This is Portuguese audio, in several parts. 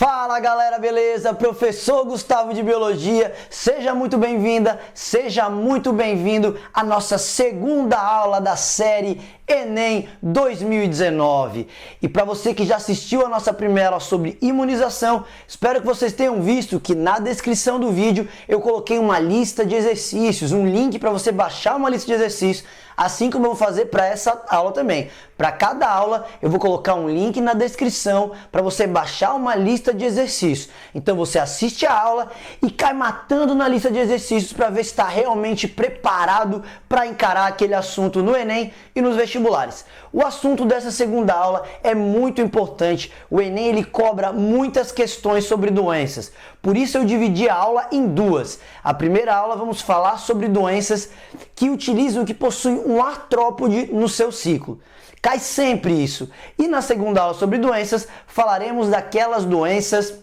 Fala galera, beleza? Professor Gustavo de Biologia, seja muito bem-vinda, seja muito bem-vindo à nossa segunda aula da série Enem 2019. E para você que já assistiu a nossa primeira aula sobre imunização, espero que vocês tenham visto que na descrição do vídeo eu coloquei uma lista de exercícios, um link para você baixar uma lista de exercícios, assim como eu vou fazer para essa aula também. Para cada aula eu vou colocar um link na descrição para você baixar uma lista de exercícios. Então você assiste a aula e cai matando na lista de exercícios para ver se está realmente preparado para encarar aquele assunto no Enem e nos vestibulares. O assunto dessa segunda aula é muito importante. O Enem ele cobra muitas questões sobre doenças. Por isso eu dividi a aula em duas. A primeira aula vamos falar sobre doenças que utilizam, que possuem um artrópode no seu ciclo. Cai sempre isso. E na segunda aula sobre doenças, falaremos daquelas doenças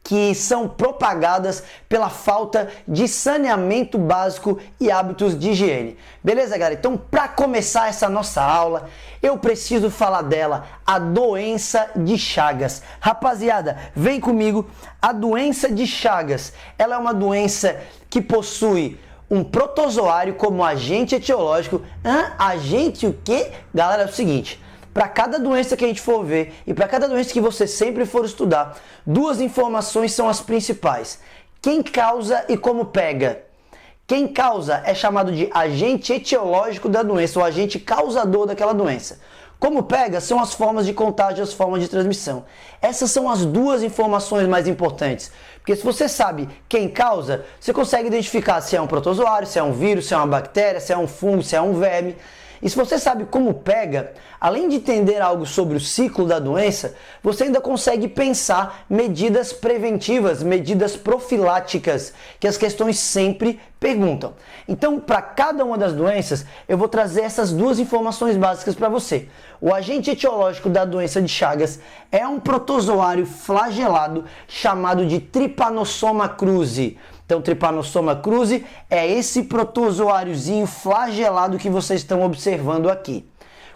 que são propagadas pela falta de saneamento básico e hábitos de higiene. Beleza, galera? Então, para começar essa nossa aula, eu preciso falar dela, a doença de Chagas. Rapaziada, vem comigo. A doença de Chagas, ela é uma doença que possui um protozoário como agente etiológico. Agente o quê? Galera, é o seguinte, para cada doença que a gente for ver e para cada doença que você sempre for estudar, duas informações são as principais. Quem causa e como pega. Quem causa é chamado de agente etiológico da doença, ou agente causador daquela doença. Como pega são as formas de contágio, as formas de transmissão. Essas são as duas informações mais importantes. Porque se você sabe quem causa, você consegue identificar se é um protozoário, se é um vírus, se é uma bactéria, se é um fungo, se é um verme. E se você sabe como pega, além de entender algo sobre o ciclo da doença, você ainda consegue pensar medidas preventivas, medidas profiláticas, que as questões sempre perguntam. Então, para cada uma das doenças, eu vou trazer essas duas informações básicas para você. O agente etiológico da doença de Chagas é um protozoário flagelado chamado de Trypanosoma cruzi. Então, Trypanosoma cruzi é esse protozoáriozinho flagelado que vocês estão observando aqui.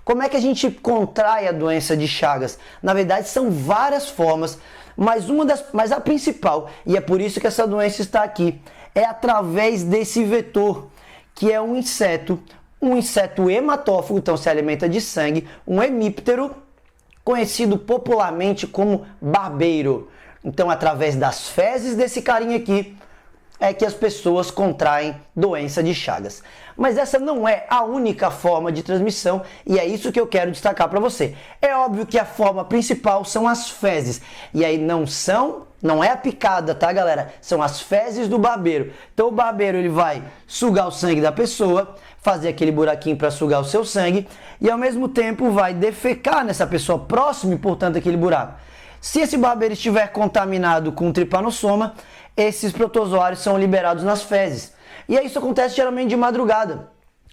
Como é que a gente contrai a doença de Chagas? Na verdade, são várias formas, mas a principal, e é por isso que essa doença está aqui, é através desse vetor, que é um inseto hematófago, então se alimenta de sangue, um hemíptero, conhecido popularmente como barbeiro. Então, através das fezes desse carinha aqui, é que as pessoas contraem doença de Chagas. Mas essa não é a única forma de transmissão e é isso que eu quero destacar para você. É óbvio que a forma principal são as fezes. E aí não é a picada, tá, galera? São as fezes do barbeiro. Então o barbeiro ele vai sugar o sangue da pessoa, fazer aquele buraquinho para sugar o seu sangue e ao mesmo tempo vai defecar nessa pessoa próxima e, portanto, aquele buraco. Se esse barbeiro estiver contaminado com tripanossoma, esses protozoários são liberados nas fezes. E aí isso acontece geralmente de madrugada.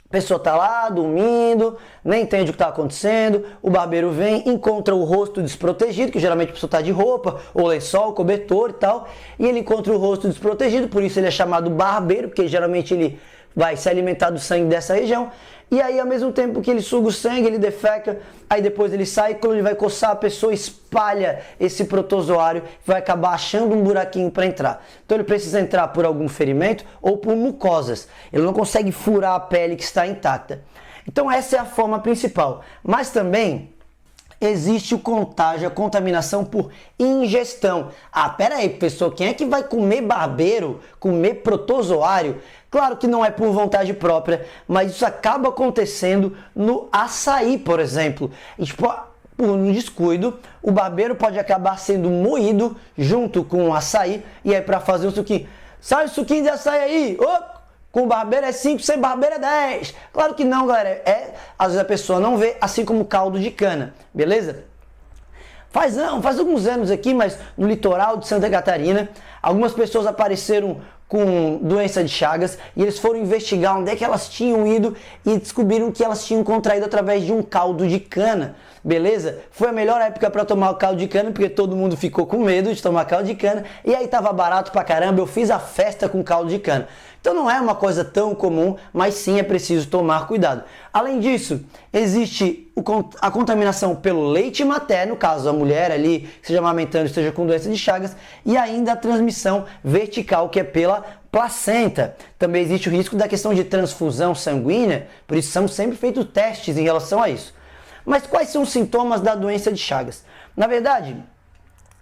A pessoa está lá, dormindo, nem entende o que está acontecendo, o barbeiro vem, encontra o rosto desprotegido, que geralmente a pessoa está de roupa, ou lençol, cobertor e tal, e ele encontra o rosto desprotegido, por isso ele é chamado barbeiro, porque geralmente ele vai se alimentar do sangue dessa região, e aí ao mesmo tempo que ele suga o sangue, ele defeca, aí depois ele sai, quando ele vai coçar, a pessoa espalha esse protozoário, vai acabar achando um buraquinho para entrar. Então ele precisa entrar por algum ferimento ou por mucosas, ele não consegue furar a pele que está intacta. Então essa é a forma principal, mas também existe o contágio, a contaminação por ingestão. Pera aí, professor, quem é que vai comer barbeiro, comer protozoário? Claro que não é por vontade própria, mas isso acaba acontecendo no açaí, por exemplo. E, por um descuido, o barbeiro pode acabar sendo moído junto com o açaí, e aí para fazer o suquinho, sai o suquinho de açaí aí, com barbeiro é 5, sem barbeiro é 10. Claro que não, galera. Às vezes a pessoa não vê, assim como caldo de cana, beleza? Faz alguns anos aqui, mas no litoral de Santa Catarina, algumas pessoas apareceram com doença de Chagas e eles foram investigar onde é que elas tinham ido e descobriram que elas tinham contraído através de um caldo de cana, beleza? Foi a melhor época para tomar o caldo de cana porque todo mundo ficou com medo de tomar caldo de cana e aí tava barato pra caramba, eu fiz a festa com caldo de cana. Então não é uma coisa tão comum, mas sim é preciso tomar cuidado. Além disso, existe a contaminação pelo leite materno, caso a mulher ali esteja amamentando, esteja com doença de Chagas, e ainda a transmissão vertical, que é pela placenta. Também existe o risco da questão de transfusão sanguínea, por isso são sempre feitos testes em relação a isso. Mas quais são os sintomas da doença de Chagas? Na verdade,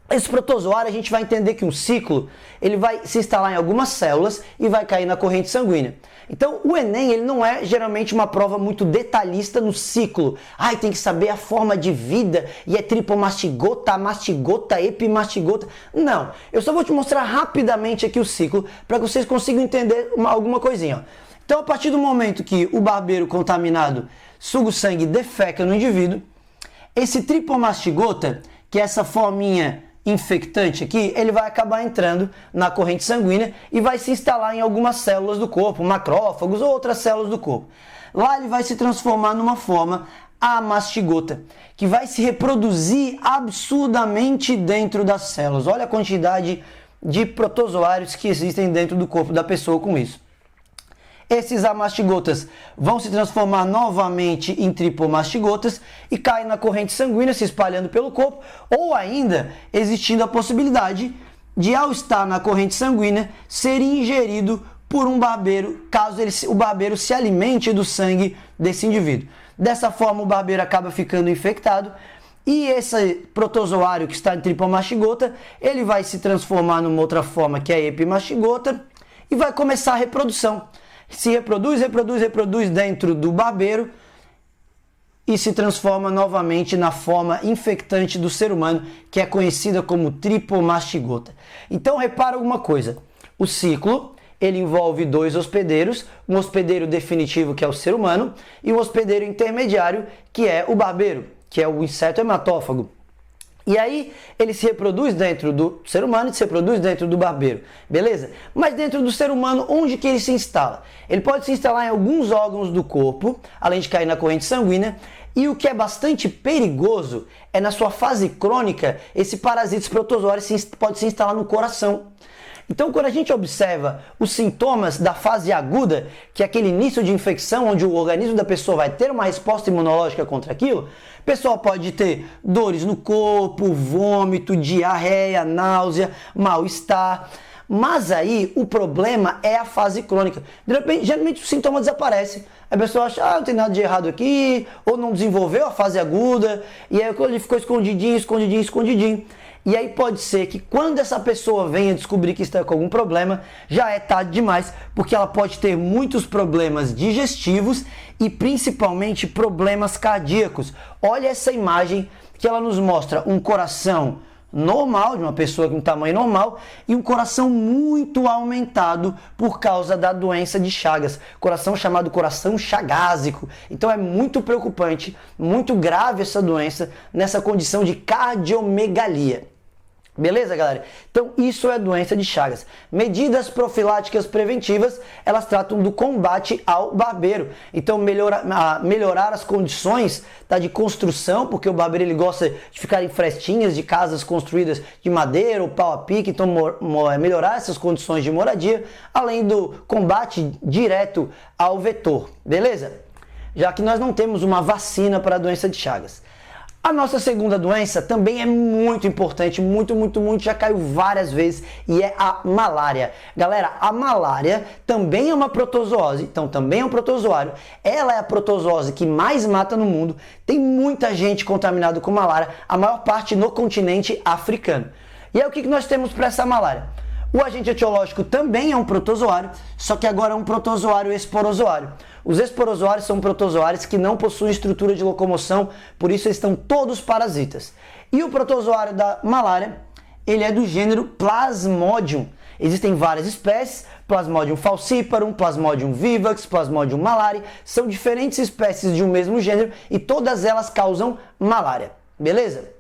esse protozoário a gente vai entender que um ciclo ele vai se instalar em algumas células e vai cair na corrente sanguínea. Então o Enem ele não é geralmente uma prova muito detalhista no ciclo. Tem que saber a forma de vida e é tripomastigota, mastigota, epimastigota. Não, eu só vou te mostrar rapidamente aqui o ciclo para que vocês consigam entender alguma coisinha. Então a partir do momento que o barbeiro contaminado suga o sangue e defeca no indivíduo, esse tripomastigota, que é essa forminha infectante aqui, ele vai acabar entrando na corrente sanguínea e vai se instalar em algumas células do corpo, macrófagos ou outras células do corpo. Lá ele vai se transformar numa forma amastigota, que vai se reproduzir absurdamente dentro das células. Olha a quantidade de protozoários que existem dentro do corpo da pessoa com isso. Esses amastigotas vão se transformar novamente em tripomastigotas e caem na corrente sanguínea, se espalhando pelo corpo, ou ainda existindo a possibilidade de, ao estar na corrente sanguínea, ser ingerido por um barbeiro, caso o barbeiro se alimente do sangue desse indivíduo. Dessa forma, o barbeiro acaba ficando infectado e esse protozoário que está em tripomastigota, ele vai se transformar numa outra forma, que é a epimastigota, e vai começar a reprodução. Se reproduz dentro do barbeiro e se transforma novamente na forma infectante do ser humano, que é conhecida como tripomastigota. Então repara alguma coisa, o ciclo ele envolve dois hospedeiros, um hospedeiro definitivo, que é o ser humano, e um hospedeiro intermediário, que é o barbeiro, que é o inseto hematófago. E aí ele se reproduz dentro do ser humano e se reproduz dentro do barbeiro, beleza? Mas dentro do ser humano, onde que ele se instala? Ele pode se instalar em alguns órgãos do corpo, além de cair na corrente sanguínea, e o que é bastante perigoso é, na sua fase crônica, esse parasita, esse protozoário pode se instalar no coração. Então, quando a gente observa os sintomas da fase aguda, que é aquele início de infecção, onde o organismo da pessoa vai ter uma resposta imunológica contra aquilo, o pessoal pode ter dores no corpo, vômito, diarreia, náusea, mal-estar. Mas aí o problema é a fase crônica. De repente, geralmente o sintoma desaparece. A pessoa acha, não tem nada de errado aqui, ou não desenvolveu a fase aguda, e aí ele ficou escondidinho. E aí pode ser que quando essa pessoa venha descobrir que está com algum problema, já é tarde demais, porque ela pode ter muitos problemas digestivos e principalmente problemas cardíacos. Olha essa imagem que ela nos mostra um coração normal, de uma pessoa com tamanho normal, e um coração muito aumentado por causa da doença de Chagas, coração chamado coração chagásico. Então é muito preocupante, muito grave essa doença nessa condição de cardiomegalia. Beleza, galera? Então isso é doença de Chagas. Medidas profiláticas preventivas, elas tratam do combate ao barbeiro. Então melhorar as condições de construção, porque o barbeiro ele gosta de ficar em frestinhas de casas construídas de madeira ou pau a pique, então melhorar essas condições de moradia, além do combate direto ao vetor. Beleza? Já que nós não temos uma vacina para a doença de Chagas. A nossa segunda doença também é muito importante, muito, já caiu várias vezes, e é a malária. Galera, a malária também é uma protozoose, então também é um protozoário. Ela é a protozoose que mais mata no mundo. Tem muita gente contaminada com malária, a maior parte no continente africano. E aí o que nós temos para essa malária? O agente etiológico também é um protozoário, só que agora é um protozoário esporozoário. Os esporozoários são protozoários que não possuem estrutura de locomoção, por isso eles estão todos parasitas. E o protozoário da malária, ele é do gênero Plasmodium. Existem várias espécies, Plasmodium falciparum, Plasmodium vivax, Plasmodium malariae, são diferentes espécies de um mesmo gênero e todas elas causam malária, beleza?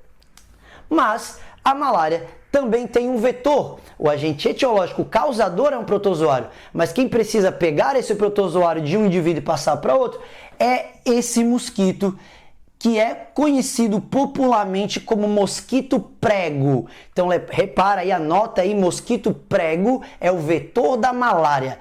Mas a malária também tem um vetor. O agente etiológico causador é um protozoário, mas quem precisa pegar esse protozoário de um indivíduo e passar para outro é esse mosquito, que é conhecido popularmente como mosquito prego. Então repara aí, anota aí, mosquito prego é o vetor da malária.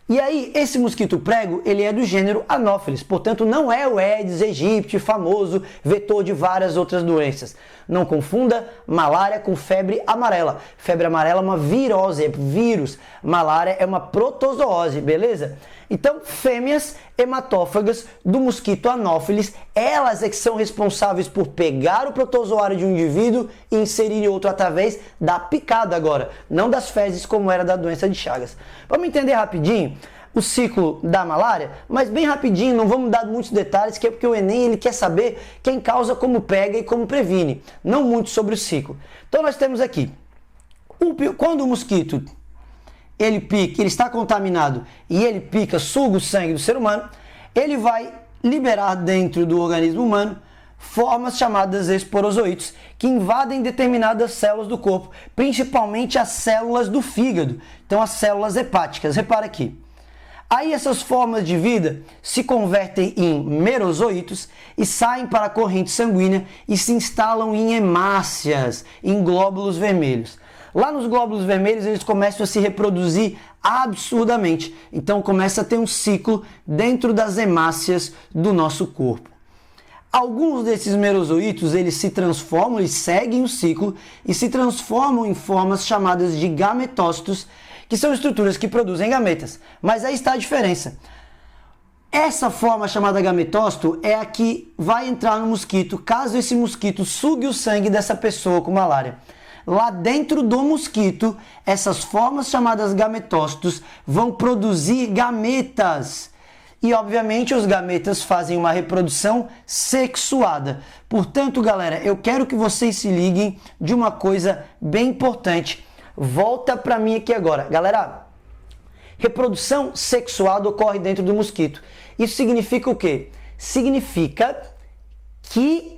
E aí, esse mosquito prego, ele é do gênero Anopheles, portanto não é o Aedes aegypti, famoso vetor de várias outras doenças. Não confunda malária com febre amarela. Febre amarela é uma virose, é vírus. Malária é uma protozoose, beleza? Então, fêmeas hematófagas do mosquito Anopheles, elas é que são responsáveis por pegar o protozoário de um indivíduo e inserir em outro através da picada agora, não das fezes como era da doença de Chagas. Vamos entender rapidinho o ciclo da malária, mas bem rapidinho, não vamos dar muitos detalhes, que é porque o Enem ele quer saber quem causa, como pega e como previne, não muito sobre o ciclo. Então nós temos aqui, quando o mosquito ele pica, ele está contaminado e ele pica, suga o sangue do ser humano, ele vai liberar dentro do organismo humano formas chamadas esporozoítos, que invadem determinadas células do corpo, principalmente as células do fígado, então as células hepáticas. Repara aqui. Aí essas formas de vida se convertem em merozoítos e saem para a corrente sanguínea e se instalam em hemácias, em glóbulos vermelhos. Lá nos glóbulos vermelhos eles começam a se reproduzir absurdamente. Então começa a ter um ciclo dentro das hemácias do nosso corpo. Alguns desses merozoítos eles se transformam, eles seguem o ciclo e se transformam em formas chamadas de gametócitos, que são estruturas que produzem gametas. Mas aí está a diferença. Essa forma chamada gametócito é a que vai entrar no mosquito caso esse mosquito sugue o sangue dessa pessoa com malária. Lá dentro do mosquito, essas formas chamadas gametócitos vão produzir gametas. E, obviamente, os gametas fazem uma reprodução sexuada. Portanto, galera, eu quero que vocês se liguem de uma coisa bem importante. Volta para mim aqui agora. Galera, reprodução sexuada ocorre dentro do mosquito. Isso significa o quê? Significa que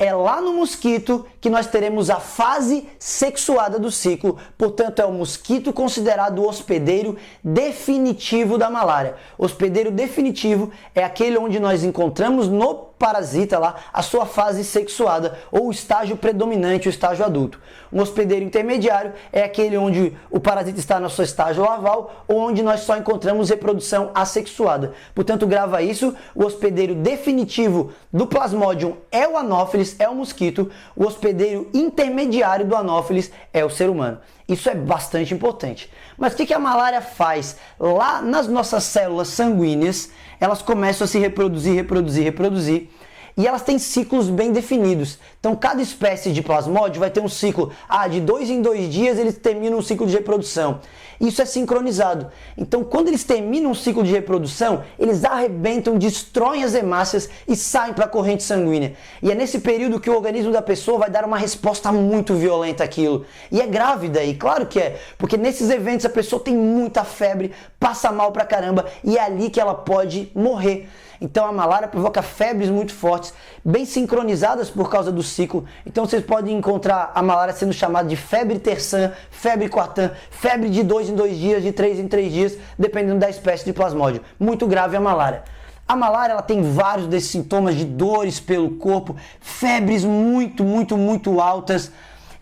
é lá no mosquito que nós teremos a fase sexuada do ciclo, portanto é o mosquito considerado o hospedeiro definitivo da malária. Hospedeiro definitivo é aquele onde nós encontramos no parasita lá a sua fase sexuada, ou o estágio predominante, o estágio adulto. Um hospedeiro intermediário é aquele onde o parasita está no seu estágio larval, ou onde nós só encontramos reprodução assexuada. Portanto, grava isso, o hospedeiro definitivo do Plasmodium é o Anopheles, é o mosquito, o hospedeiro intermediário do Anopheles é o ser humano. Isso é bastante importante. Mas o que a malária faz? Lá nas nossas células sanguíneas, elas começam a se reproduzir, e elas têm ciclos bem definidos. Então, cada espécie de plasmódio vai ter um ciclo. De 2 em 2 dias eles terminam um ciclo de reprodução. Isso é sincronizado. Então, quando eles terminam um ciclo de reprodução, eles arrebentam, destroem as hemácias e saem para a corrente sanguínea. E é nesse período que o organismo da pessoa vai dar uma resposta muito violenta àquilo. E é grávida, e claro que é, porque nesses eventos a pessoa tem muita febre, passa mal pra caramba, e é ali que ela pode morrer. Então a malária provoca febres muito fortes, bem sincronizadas por causa do ciclo. Então vocês podem encontrar a malária sendo chamada de febre terçã, febre quartã, febre de 2 em 2 dias, de 3 em 3 dias, dependendo da espécie de plasmódio. Muito grave a malária. A malária ela tem vários desses sintomas de dores pelo corpo, febres muito altas.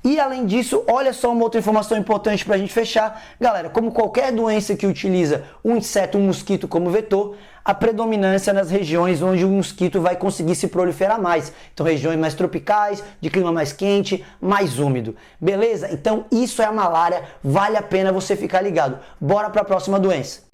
E além disso, olha só uma outra informação importante para a gente fechar. Galera, como qualquer doença que utiliza um inseto, um mosquito como vetor, a predominância nas regiões onde o mosquito vai conseguir se proliferar mais. Então, regiões mais tropicais, de clima mais quente, mais úmido. Beleza? Então, isso é a malária. Vale a pena você ficar ligado. Bora para a próxima doença.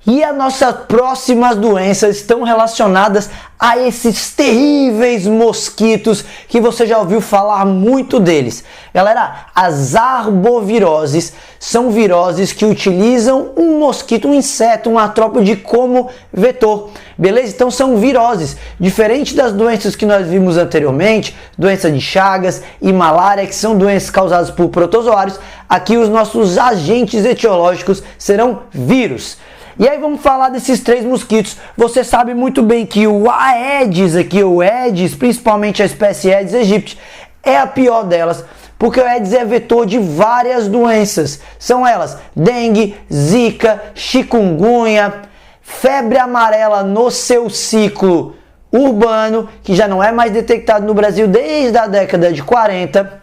E as nossas próximas doenças estão relacionadas a esses terríveis mosquitos que você já ouviu falar muito deles. Galera, as arboviroses são viroses que utilizam um mosquito, um inseto, um artrópode como vetor. Beleza? Então são viroses. Diferente das doenças que nós vimos anteriormente, doença de Chagas e malária, que são doenças causadas por protozoários, aqui os nossos agentes etiológicos serão vírus. E aí vamos falar desses 3 mosquitos. Você sabe muito bem que o Aedes aqui, o Aedes, principalmente a espécie Aedes aegypti, é a pior delas, porque o Aedes é vetor de várias doenças. São elas: dengue, zika, chikungunya, febre amarela no seu ciclo urbano, que já não é mais detectado no Brasil desde a década de 40.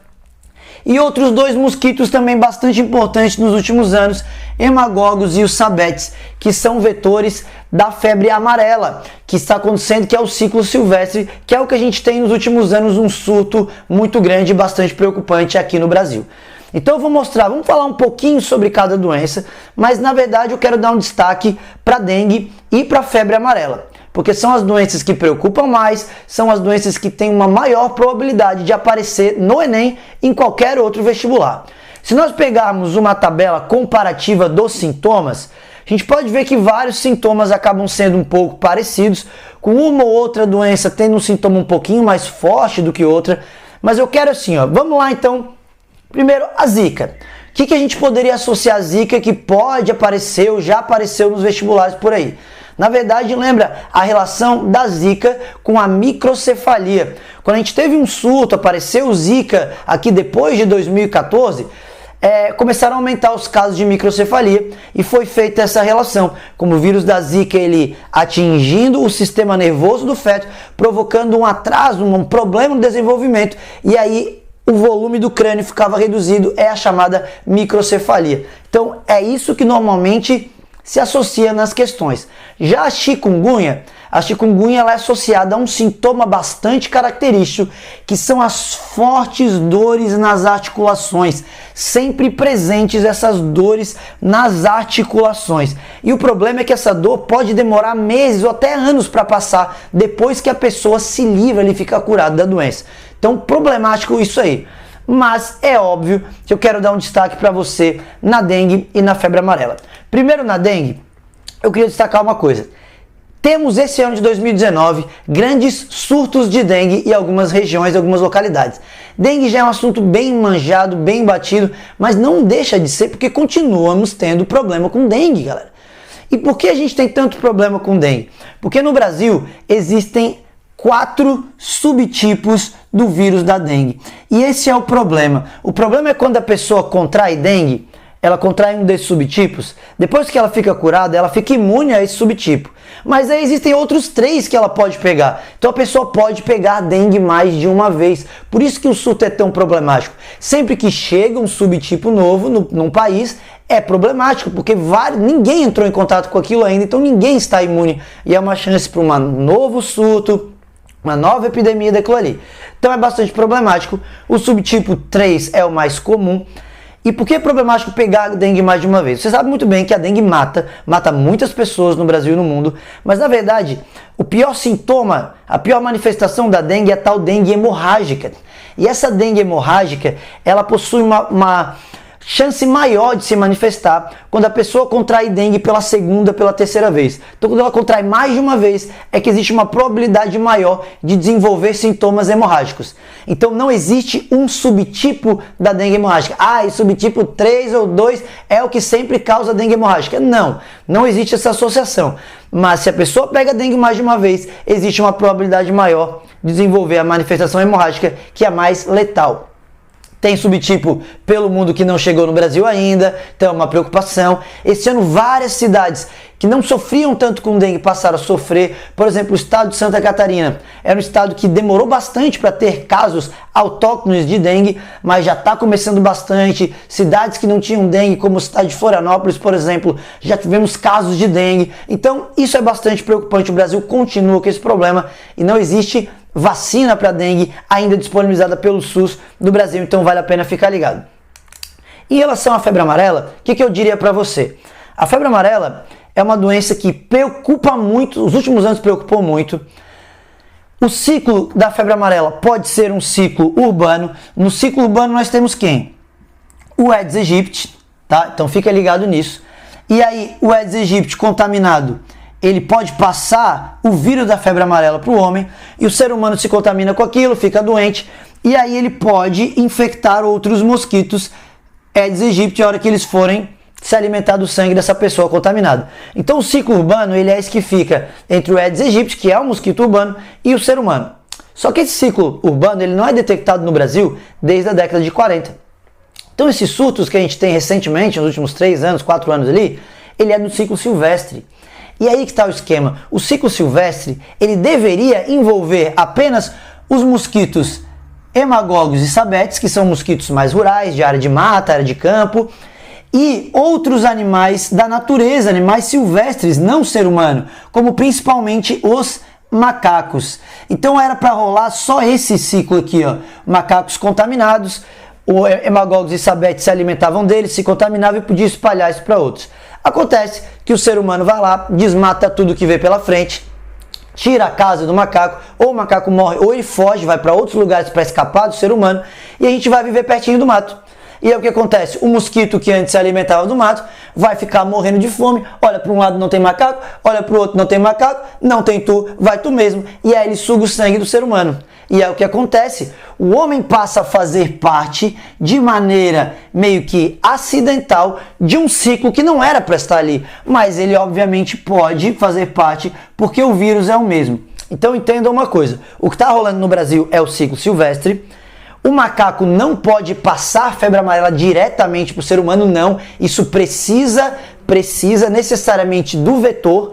e outros dois mosquitos também bastante importantes nos últimos anos, hemagogos e os sabetes, que são vetores da febre amarela, que está acontecendo, que é o ciclo silvestre, que é o que a gente tem nos últimos anos, um surto muito grande e bastante preocupante aqui no Brasil. Então eu vou mostrar, vamos falar um pouquinho sobre cada doença, mas na verdade eu quero dar um destaque para a dengue e para a febre amarela, porque são as doenças que preocupam mais, são as doenças que têm uma maior probabilidade de aparecer no Enem e em qualquer outro vestibular. Se nós pegarmos uma tabela comparativa dos sintomas, a gente pode ver que vários sintomas acabam sendo um pouco parecidos, com uma ou outra doença tendo um sintoma um pouquinho mais forte do que outra, mas eu quero assim, ó, vamos lá então. Primeiro, a zika. O que a gente poderia associar a zika que pode aparecer ou já apareceu nos vestibulares por aí? Na verdade, lembra a relação da zika com a microcefalia. Quando a gente teve um surto, apareceu o zika aqui depois de 2014, começaram a aumentar os casos de microcefalia e foi feita essa relação, como o vírus da zika ele atingindo o sistema nervoso do feto, provocando um atraso, um problema no desenvolvimento, e aí o volume do crânio ficava reduzido, é a chamada microcefalia. Então é isso que normalmente se associa nas questões. Já a chikungunya ela é associada a um sintoma bastante característico, que são as fortes dores nas articulações, sempre presentes essas dores nas articulações. E o problema é que essa dor pode demorar meses ou até anos para passar depois que a pessoa se livra e fica curada da doença. Então, problemático isso aí. Mas é óbvio que eu quero dar um destaque para você na dengue e na febre amarela. Primeiro, na dengue, eu queria destacar uma coisa. Temos esse ano de 2019 grandes surtos de dengue em algumas regiões, algumas localidades. Dengue já é um assunto bem manjado, bem batido, mas não deixa de ser porque continuamos tendo problema com dengue, galera. E por que a gente tem tanto problema com dengue? Porque no Brasil existem 4 subtipos do vírus da dengue. E esse é o problema. O problema é quando a pessoa contrai dengue, ela contrai um desses subtipos, depois que ela fica curada, ela fica imune a esse subtipo. Mas aí existem outros 3 que ela pode pegar. Então a pessoa pode pegar a dengue mais de uma vez. Por isso que o surto é tão problemático. Sempre que chega um subtipo novo num país, é problemático, porque ninguém entrou em contato com aquilo ainda, então ninguém está imune. E é uma chance para um novo surto, uma nova epidemia daquilo ali. Então é bastante problemático. O subtipo 3 é o mais comum. E por que é problemático pegar a dengue mais de uma vez? Você sabe muito bem que a dengue mata muitas pessoas no Brasil e no mundo, mas na verdade, o pior sintoma, a pior manifestação da dengue é a tal dengue hemorrágica. E essa dengue hemorrágica, ela possui uma chance maior de se manifestar quando a pessoa contrai dengue pela segunda, pela terceira vez. Então, quando ela contrai mais de uma vez, é que existe uma probabilidade maior de desenvolver sintomas hemorrágicos. Então, não existe um subtipo da dengue hemorrágica. E subtipo 3 ou 2 é o que sempre causa dengue hemorrágica. Não existe essa associação. Mas se a pessoa pega dengue mais de uma vez, existe uma probabilidade maior de desenvolver a manifestação hemorrágica, que é mais letal. Tem subtipo pelo mundo que não chegou no Brasil ainda, então é uma preocupação. Esse ano várias cidades que não sofriam tanto com dengue passaram a sofrer. Por exemplo, o estado de Santa Catarina era um estado que demorou bastante para ter casos autóctones de dengue, mas já está começando bastante. Cidades que não tinham dengue, como a cidade de Florianópolis, por exemplo, já tivemos casos de dengue. Então isso é bastante preocupante. O Brasil continua com esse problema e não existe vacina para dengue ainda disponibilizada pelo SUS do Brasil, então vale a pena ficar ligado. Em relação à febre amarela, o que eu diria para você? A febre amarela é uma doença que preocupa muito, os últimos anos preocupou muito. O ciclo da febre amarela pode ser um ciclo urbano. No ciclo urbano nós temos quem? O Aedes aegypti, tá? Então fica ligado nisso. E aí o Aedes aegypti contaminado, ele pode passar o vírus da febre amarela para o homem e o ser humano se contamina com aquilo, fica doente e aí ele pode infectar outros mosquitos Aedes aegypti a hora que eles forem se alimentar do sangue dessa pessoa contaminada. Então o ciclo urbano ele é esse que fica entre o Aedes aegypti, que é um mosquito urbano, e o ser humano. Só que esse ciclo urbano ele não é detectado no Brasil desde a década de 40. Então esses surtos que a gente tem recentemente, nos últimos 3 anos, 4 anos ali, ele é do ciclo silvestre. E aí que está o esquema. O ciclo silvestre, ele deveria envolver apenas os mosquitos hemagogos e sabetes, que são mosquitos mais rurais, de área de mata, área de campo, e outros animais da natureza, animais silvestres, não ser humano, como principalmente os macacos. Então era para rolar só esse ciclo aqui, ó. Macacos contaminados, os hemagogos e sabetes se alimentavam deles, se contaminavam e podiam espalhar isso para outros. Acontece que o ser humano vai lá, desmata tudo que vê pela frente, tira a casa do macaco, ou o macaco morre, ou ele foge, vai para outros lugares para escapar do ser humano, e a gente vai viver pertinho do mato. E aí o que acontece? O mosquito que antes se alimentava do mato vai ficar morrendo de fome, olha para um lado não tem macaco, olha para o outro não tem macaco, não tem tu, vai tu mesmo. E aí ele suga o sangue do ser humano. E é o que acontece, o homem passa a fazer parte de maneira meio que acidental de um ciclo que não era para estar ali, mas ele obviamente pode fazer parte porque o vírus é o mesmo. Então entenda uma coisa, o que está rolando no Brasil é o ciclo silvestre. O macaco não pode passar febre amarela diretamente para o ser humano, não. Isso precisa necessariamente do vetor,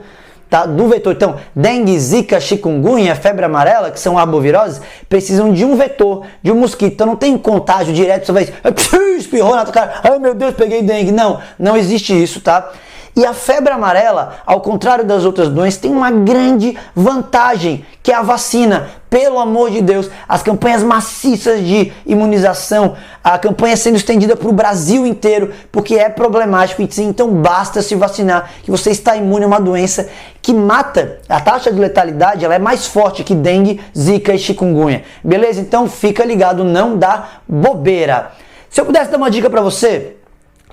tá? Do vetor. Então, dengue, zika, chikungunya, febre amarela, que são arboviroses, precisam de um vetor, de um mosquito. Então não tem contágio direto, você vai espirrou na tua cara, ai meu Deus, peguei dengue. Não existe isso, tá? E a febre amarela, ao contrário das outras doenças, tem uma grande vantagem, que é a vacina. Pelo amor de Deus, as campanhas maciças de imunização, a campanha sendo estendida para o Brasil inteiro, porque é problemático. Então basta se vacinar, que você está imune a uma doença que mata. A taxa de letalidade ela é mais forte que dengue, zika e chikungunya. Beleza? Então fica ligado, não dá bobeira. Se eu pudesse dar uma dica para você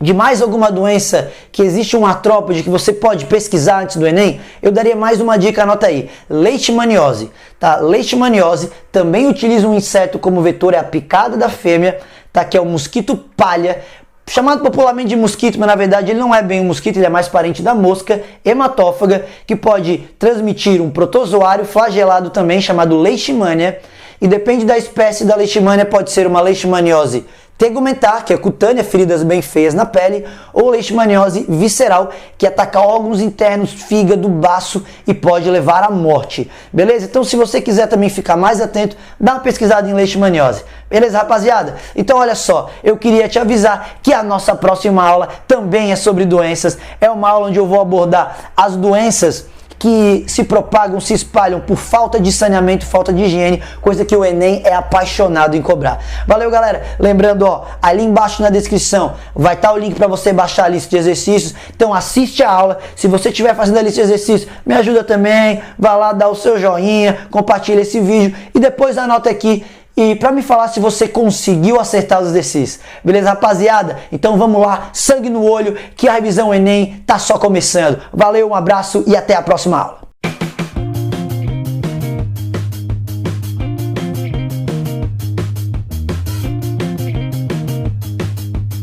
de mais alguma doença que existe um artrópode que você pode pesquisar antes do Enem, eu daria mais uma dica, anota aí, leishmaniose, tá? Leishmaniose também utiliza um inseto como vetor, é a picada da fêmea, tá? Que é o mosquito palha, chamado popularmente de mosquito, mas na verdade ele não é bem um mosquito, ele é mais parente da mosca hematófaga, que pode transmitir um protozoário flagelado também, chamado leishmania, e depende da espécie da leishmania, pode ser uma leishmaniose tegumentar, que é cutânea, feridas bem feias na pele, ou leishmaniose visceral, que ataca órgãos internos, fígado, baço e pode levar à morte. Beleza? Então, se você quiser também ficar mais atento, dá uma pesquisada em leishmaniose. Beleza, rapaziada? Então, olha só, eu queria te avisar que a nossa próxima aula também é sobre doenças. É uma aula onde eu vou abordar as doenças que se propagam, se espalham por falta de saneamento, falta de higiene, coisa que o Enem é apaixonado em cobrar. Valeu, galera. Lembrando, ó, ali embaixo na descrição vai estar o link para você baixar a lista de exercícios. Então assiste a aula. Se você estiver fazendo a lista de exercícios, me ajuda também. Vai lá, dá o seu joinha, compartilha esse vídeo e depois anota aqui e para me falar se você conseguiu acertar os exercícios. Beleza, rapaziada? Então vamos lá, sangue no olho, que a revisão Enem tá só começando. Valeu, um abraço e até a próxima aula.